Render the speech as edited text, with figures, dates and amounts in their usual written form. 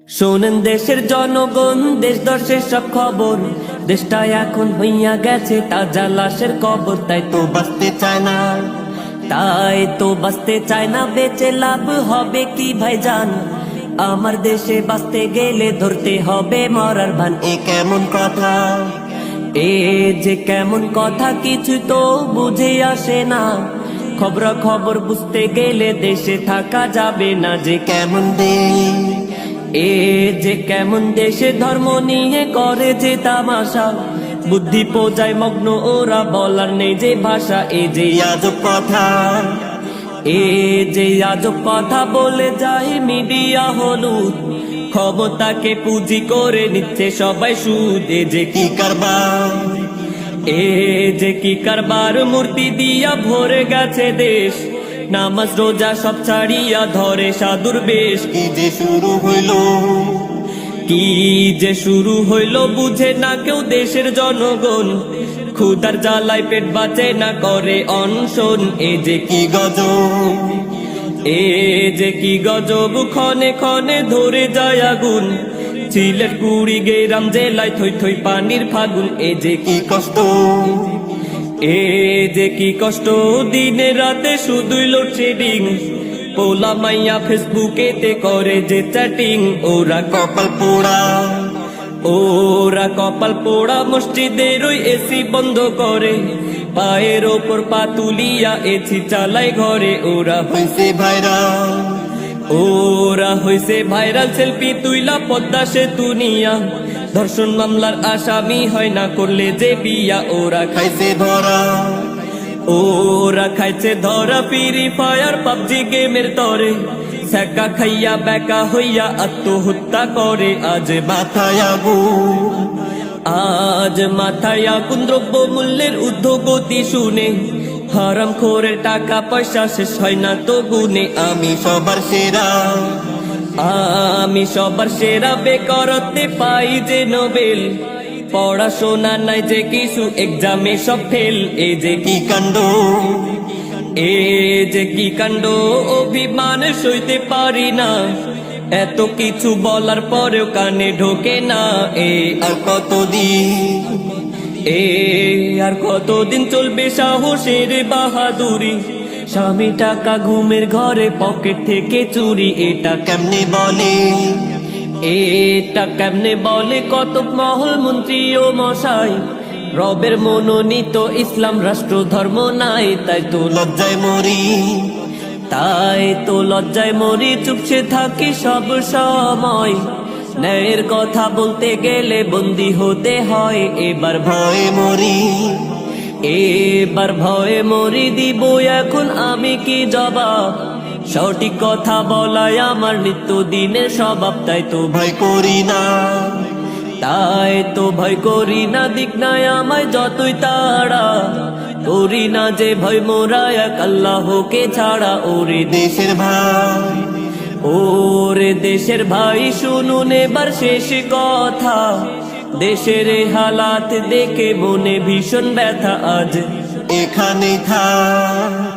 শোনেন দেশের জনগণ, দেশ দর্শের সব খবর। দেশটা এখন হইয়া গেছে তাজা লাশের কবর। তাই তো বাঁচতে চায় না, তাই তো বাঁচতে চায় না। বেঁচে লাভ হবে কি ভাইজান? আমার দেশে বাঁচতে গেলে ধরতে হবে মরার ভান। এ কেমন কথা, এ যে কেমন কথা, কিছু তো বুঝে আসে না। খবর খবর বুঝতে গেলে দেশে থাকা যাবে না। যে কেমন দেশ, এ যে কেমন দেশে ধর্ম নিয়ে করে যে তামাশা। বুদ্ধি পূজায় মগ্ন ওরা, বলার নেই যে ভাষা। এ যে আজব কথা, এ যে আজব কথা বলে যায় মিডিয়া হলুদ। ক্ষমতাকে পুঁজি করে নিচ্ছে সবাই সুদ। এ যে কি কারবার, এ যে কি কারবার, মূর্তি দিয়া ভরে গেছে দেশ। নামাজ রোজা সব ছাড়িয়া ধরে সাধুর বেশ। কি যে শুরু হইল, কি যে শুরু হইল, বুঝে না কেউ দেশের জনগণ। ক্ষুধার জ্বালায় পেট বাঁচে না, করে অনশন। এ যে কি গজব, এ যে কি গজব, ক্ষণে ক্ষণে ধরে যায় আগুন। সিলেট কুড়িগ্রাম জেলায় থই থই পানির ফাগুন। এ যে কি কষ্ট, এ যে কি কষ্ট, দিনে রাতে শুধুই লোডশেডিং। পোলা মাইয়া ফেসবুকেতে করে যে চ্যাটিং। ওরা কপাল পোড়া, ওরা কপাল পোড়া, মসজিদের ওই এসি বন্ধ করে। পায়ের ওপর পা তুলিয়া এসি চালায় ঘরে। ওরা হইছে ভাইরাল, ওরা হইছে ভাইরাল, সেলফি তুইলা পদ্মা সেতু নিয়া। ধর্ষণ মামলার আসামি হয় না করলে যে বিয়া। ওরা খাইছে ধরা, ওরা খাইছে ধরা, ফ্রি ফায়ার পাবজি গেমের তরে। সেকা খাইয়া বেকা হইয়া আত্মহত্যা করে। আজ মাথায় আগুন, আজ মাথায় আগুন, দ্রব্য মূল্যের ঊর্ধ্বগতি শুনে। হারাম খোরের টাকা পয়সা শেষ হয় না তো গুনে। আমি সবার সেরা, আমি সবার সেরা, বেকারত্বে পাই যে নোবেল। পড়াশোনা নাই যে কিছু, এক্সামে সব ফেল। এ যে কি কাণ্ড, এ যে কি কাণ্ড, অভিমান সইতে পারি না। এত কিছু বলার পরেও কানে ঢোকে না। এ আর কতদিন, এ আর কতদিন চলবে সাহসের বাহাদুরি? স্বামী টাকা ঘুমের ঘরে, পকেট থেকে চুরি। এটা কেমনে বলে, এটা কেমনে বলে কত মহল মন্ত্রী ও মশাই। রবের মনোনীত ইসলাম রাষ্ট্র ধর্ম নাই। তাই তো লজ্জায় মরি, তাই তো লজ্জায় মরি, চুপসে থাকি সব সময়। ন্যায়ের কথা বলতে গেলে বন্দী হতে হয়। এবার ভয়ে মরি, এবার ভয়ে মরি, দিব এখন আমি কি জবাব? সঠিক কথা বলাই আমার নিত্যদিনের স্বভাব। তাই তো ভয় করি না, তাই তো ভয় করি না, দিক নাই আমায় যতই তাড়া। করি না যে ভয় মোরা এক আল্লাহকে ছাড়া। ওরে দেশের ভাই, ওরে দেশের ভাই, শুনুন এবার শেষ কথা। দেশের হালাত দেখে মনে ভীষণ ব্যথা। আজ এখানে থাক।